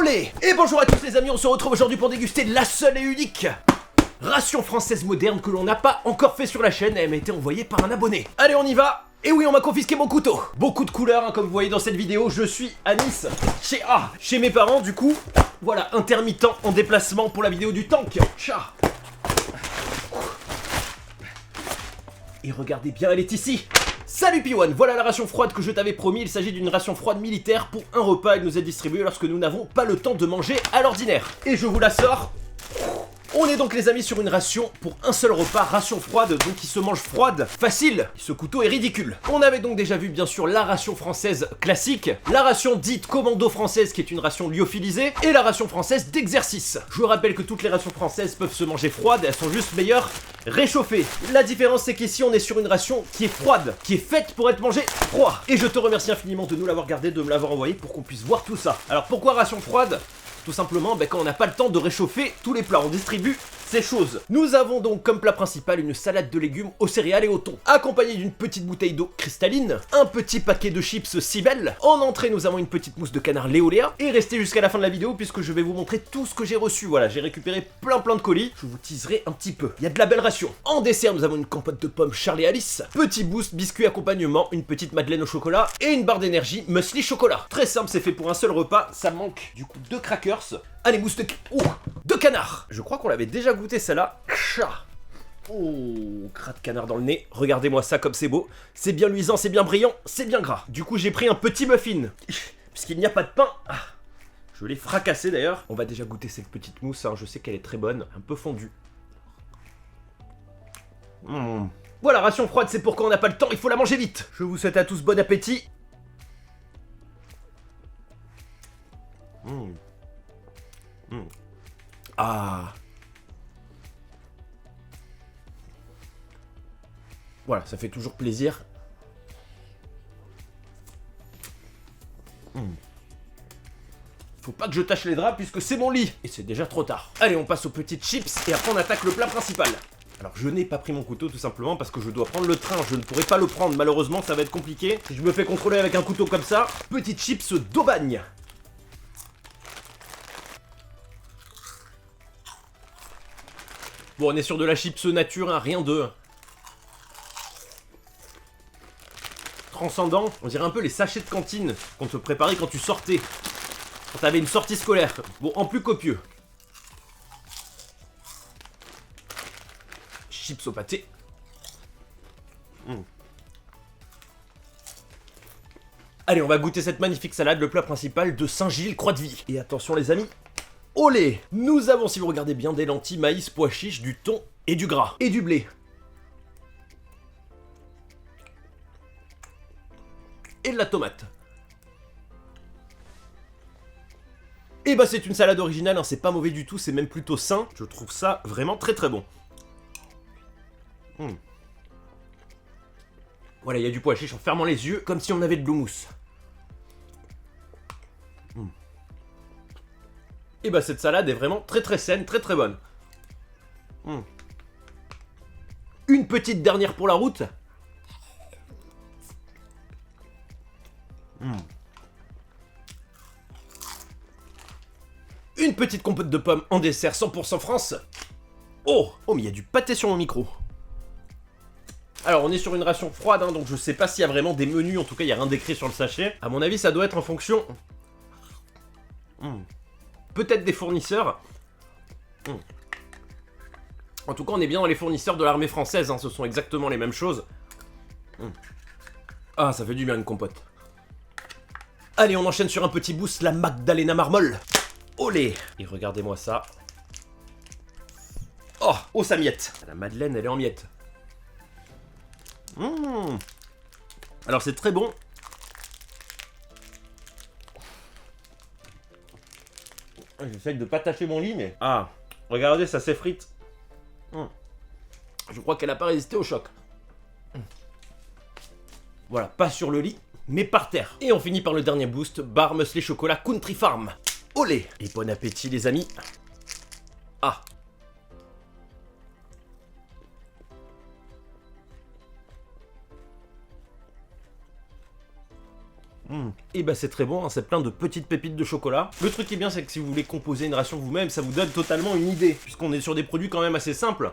Olé! Et bonjour à tous les amis, on se retrouve aujourd'hui pour déguster la seule et unique ration française moderne que l'on n'a pas encore fait sur la chaîne. Elle m'a été envoyée par un abonné. Allez, on y va! Et oui, on m'a confisqué mon couteau. Beaucoup de couleurs, hein, comme vous voyez dans cette vidéo. Je suis à Nice, chez mes parents, du coup. Voilà, intermittent en déplacement pour la vidéo du tank. Tcha. Et regardez bien, elle est ici. Salut Piwan, voilà la ration froide que je t'avais promis. Il s'agit d'une ration froide militaire pour un repas. Elle nous est distribuée lorsque nous n'avons pas le temps de manger à l'ordinaire. Et je vous la sors. On est donc les amis sur une ration pour un seul repas, ration froide, donc qui se mange froide, facile. Ce couteau est ridicule. On avait donc déjà vu bien sûr la ration française classique, la ration dite commando française qui est une ration lyophilisée, et la ration française d'exercice. Je vous rappelle que toutes les rations françaises peuvent se manger froides, elles sont juste meilleures réchauffées. La différence c'est qu'ici on est sur une ration qui est froide, qui est faite pour être mangée froid. Et je te remercie infiniment de nous l'avoir gardé, de me l'avoir envoyé pour qu'on puisse voir tout ça. Alors pourquoi ration froide ? Tout simplement, quand on n'a pas le temps de réchauffer tous les plats, on distribue ces choses. Nous avons donc comme plat principal une salade de légumes aux céréales et au thon, accompagnée d'une petite bouteille d'eau cristalline, un petit paquet de chips Cibel. En entrée, nous avons une petite mousse de canard Léoléa. Et restez jusqu'à la fin de la vidéo puisque je vais vous montrer tout ce que j'ai reçu. Voilà, j'ai récupéré plein de colis. Je vous teaserai un petit peu. Il y a de la belle ration. En dessert, nous avons une compote de pommes Charlie Alice, petit boost, biscuit accompagnement, une petite madeleine au chocolat et une barre d'énergie muesli chocolat. Très simple, c'est fait pour un seul repas. Ça manque du coup de crackers. Allez, mousse de canard. Je crois qu'on l'avait déjà goûté celle-là. Oh, gras de canard dans le nez. Regardez-moi ça comme c'est beau. C'est bien luisant, c'est bien brillant, c'est bien gras. Du coup, j'ai pris un petit muffin. Puisqu'il n'y a pas de pain. Je l'ai fracassé d'ailleurs. On va déjà goûter cette petite mousse. Hein. Je sais qu'elle est très bonne. Un peu fondue. Voilà, ration froide, c'est pour quand on n'a pas le temps. Il faut la manger vite. Je vous souhaite à tous bon appétit. Ah. Voilà, ça fait toujours plaisir. Faut pas que je tâche les draps puisque c'est mon lit. Et c'est déjà trop tard. Allez, on passe aux petites chips et après on attaque le plat principal. Alors je n'ai pas pris mon couteau tout simplement parce que je dois prendre le train. Je ne pourrai pas le prendre, malheureusement ça va être compliqué. Si je me fais contrôler avec un couteau comme ça. Petites chips d'Aubagne. Bon, on est sur de la chips nature, hein, rien de transcendant. On dirait un peu les sachets de cantine qu'on te préparait quand tu sortais. Quand t'avais une sortie scolaire. Bon, en plus copieux. Chips au pâté. Allez, on va goûter cette magnifique salade, le plat principal de Saint-Gilles, Croix de Vie. Et attention les amis. Olé! Nous avons, si vous regardez bien, des lentilles, maïs, pois chiches, du thon et du gras. Et du blé. Et de la tomate. Et bah c'est une salade originale, hein, c'est pas mauvais du tout, c'est même plutôt sain. Je trouve ça vraiment très bon. Voilà, il y a du pois chiche en fermant les yeux, comme si on avait de l'houmous. Et bah cette salade est vraiment très saine, très bonne. Une petite dernière pour la route. Une petite compote de pommes en dessert 100% France. Oh, mais il y a du pâté sur mon micro. Alors on est sur une ration froide, hein, donc je sais pas s'il y a vraiment des menus, en tout cas il n'y a rien d'écrit sur le sachet. À mon avis ça doit être en fonction... Peut-être des fournisseurs. En tout cas on est bien dans les fournisseurs de l'armée française, hein, ce sont exactement les mêmes choses. Ah, ça fait du bien une compote. Allez, on enchaîne sur un petit boost, la Magdalena Marmol. Olé! Et regardez-moi ça. Oh, ça miette. La madeleine, elle est en miettes. Alors c'est très bon. J'essaye de pas tâcher mon lit, mais... Ah, regardez, ça s'effrite. Je crois qu'elle a pas résisté au choc. Voilà, pas sur le lit, mais par terre. Et on finit par le dernier boost, bar muesli chocolat Country Farm. Olé! Et bon appétit les amis. Ah. Et bah c'est très bon, hein, c'est plein de petites pépites de chocolat. Le truc qui est bien, c'est que si vous voulez composer une ration vous-même, ça vous donne totalement une idée, puisqu'on est sur des produits quand même assez simples.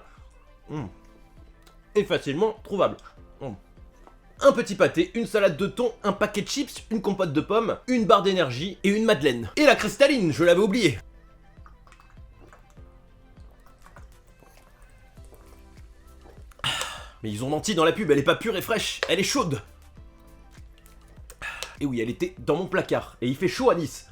Et facilement trouvables. Un petit pâté, une salade de thon, un paquet de chips, une compote de pommes, une barre d'énergie et une madeleine. Et la cristalline, je l'avais oublié. Mais ils ont menti dans la pub, elle est pas pure et fraîche, elle est chaude. Et oui, elle était dans mon placard. Et il fait chaud à Nice.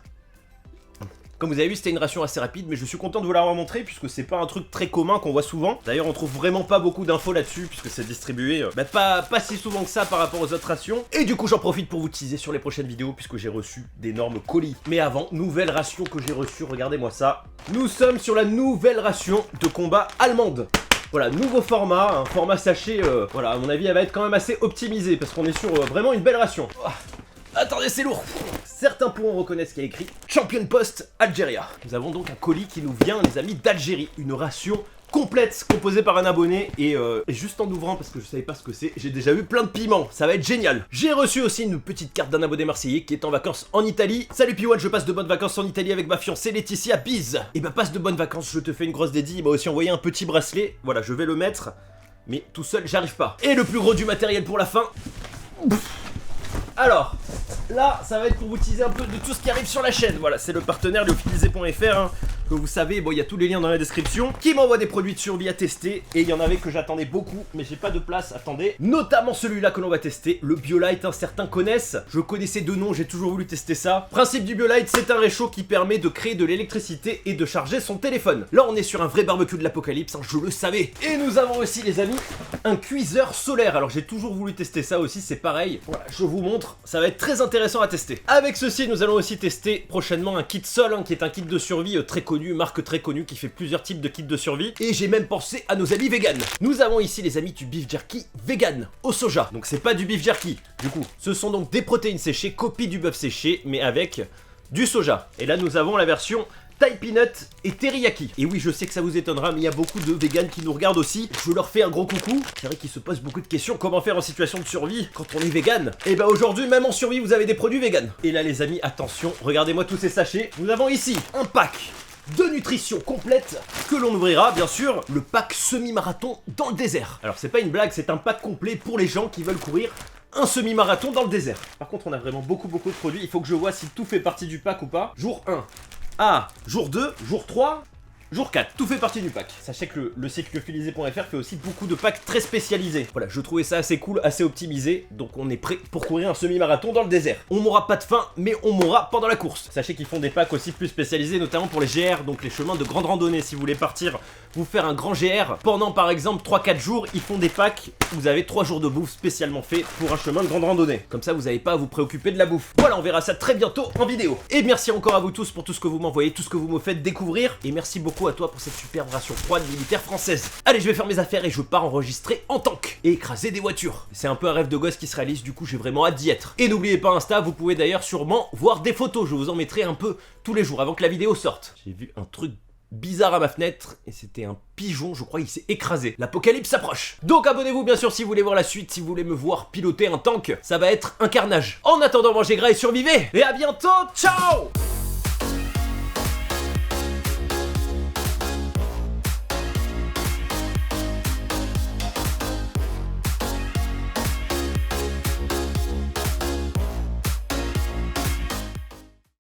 Comme vous avez vu, c'était une ration assez rapide, mais je suis content de vous l'avoir montré puisque c'est pas un truc très commun qu'on voit souvent. D'ailleurs, on trouve vraiment pas beaucoup d'infos là-dessus puisque c'est distribué pas si souvent que ça par rapport aux autres rations. Et du coup, j'en profite pour vous teaser sur les prochaines vidéos puisque j'ai reçu d'énormes colis. Mais avant, nouvelle ration que j'ai reçue, regardez-moi ça. Nous sommes sur la nouvelle ration de combat allemande. Voilà, nouveau format, un format sachet, voilà, à mon avis, elle va être quand même assez optimisée parce qu'on est sur vraiment une belle ration. Oh. Attendez, c'est lourd. Certains pourront reconnaître ce qu'il y a écrit Champion Post Algeria. Nous avons donc un colis qui nous vient, les amis, d'Algérie. Une ration complète composée par un abonné et juste en ouvrant, parce que je savais pas ce que c'est, j'ai déjà eu plein de piments, ça va être génial. J'ai reçu aussi une petite carte d'un abonné marseillais qui est en vacances en Italie. Salut Piwan, je passe de bonnes vacances en Italie avec ma fiancée Laetitia, bise. Et bah passe de bonnes vacances, je te fais une grosse dédie. Il m'a aussi envoyé un petit bracelet, voilà, je vais le mettre, mais tout seul j'arrive pas. Et le plus gros du matériel pour la fin. Alors, là, ça va être pour vous teaser un peu de tout ce qui arrive sur la chaîne. Voilà, c'est le partenaire lyophilisé.fr, hein, que vous savez, bon, il y a tous les liens dans la description, qui m'envoie des produits de survie à tester. Et il y en avait que j'attendais beaucoup, mais j'ai pas de place, attendez. Notamment celui-là que l'on va tester, le BioLite, hein, certains connaissent. Je connaissais de nom, j'ai toujours voulu tester ça. Principe du BioLite, c'est un réchaud qui permet de créer de l'électricité et de charger son téléphone. Là, on est sur un vrai barbecue de l'apocalypse, hein, je le savais. Et nous avons aussi, les amis, un cuiseur solaire. Alors, j'ai toujours voulu tester ça aussi, c'est pareil. Voilà, je vous montre. Ça va être très intéressant à tester. Avec ceci, nous allons aussi tester prochainement un kit sol, hein, qui est un kit de survie très connu, marque très connue, qui fait plusieurs types de kits de survie. Et j'ai même pensé à nos amis vegan. Nous avons ici, les amis, du beef jerky vegan au soja. Donc c'est pas du beef jerky. Du coup, ce sont donc des protéines séchées, copie du bœuf séché, mais avec du soja. Et là, nous avons la version Thai Peanut et Teriyaki. Et oui, je sais que ça vous étonnera, mais il y a beaucoup de vegans qui nous regardent aussi. Je leur fais un gros coucou. C'est vrai qu'ils se posent beaucoup de questions. Comment faire en situation de survie quand on est vegan? Et bah aujourd'hui, même en survie, vous avez des produits vegan. Et là, les amis, attention, regardez-moi tous ces sachets. Nous avons ici un pack de nutrition complète que l'on ouvrira, bien sûr, le pack semi-marathon dans le désert. Alors, c'est pas une blague, c'est un pack complet pour les gens qui veulent courir un semi-marathon dans le désert. Par contre, on a vraiment beaucoup de produits. Il faut que je vois si tout fait partie du pack ou pas. Jour 1. Ah, jour 2, jour 3, jour 4, tout fait partie du pack. Sachez que le site lyophilisé.fr fait aussi beaucoup de packs très spécialisés. Voilà, je trouvais ça assez cool, assez optimisé, donc on est prêt pour courir un semi-marathon dans le désert. On mourra pas de faim, mais on mourra pendant la course. Sachez qu'ils font des packs aussi plus spécialisés, notamment pour les GR, donc les chemins de grande randonnée. Si vous voulez partir, vous faire un grand GR, pendant par exemple 3-4 jours, ils font des packs où vous avez 3 jours de bouffe spécialement fait pour un chemin de grande randonnée. Comme ça, vous n'avez pas à vous préoccuper de la bouffe. Voilà, on verra ça très bientôt en vidéo. Et merci encore à vous tous pour tout ce que vous m'envoyez, tout ce que vous me faites découvrir. Et merci beaucoup à toi pour cette superbe ration froide militaire française. Allez, je vais faire mes affaires et je pars enregistrer en tank et écraser des voitures. C'est un peu un rêve de gosse qui se réalise, du coup j'ai vraiment hâte d'y être. Et n'oubliez pas Insta, vous pouvez d'ailleurs sûrement voir des photos. Je vous en mettrai un peu tous les jours avant que la vidéo sorte. J'ai vu un truc bizarre à ma fenêtre et c'était un pigeon, je crois, il s'est écrasé. L'apocalypse s'approche. Donc abonnez-vous bien sûr si vous voulez voir la suite, si vous voulez me voir piloter un tank, ça va être un carnage. En attendant, mangez gras et survivez. Et à bientôt, ciao.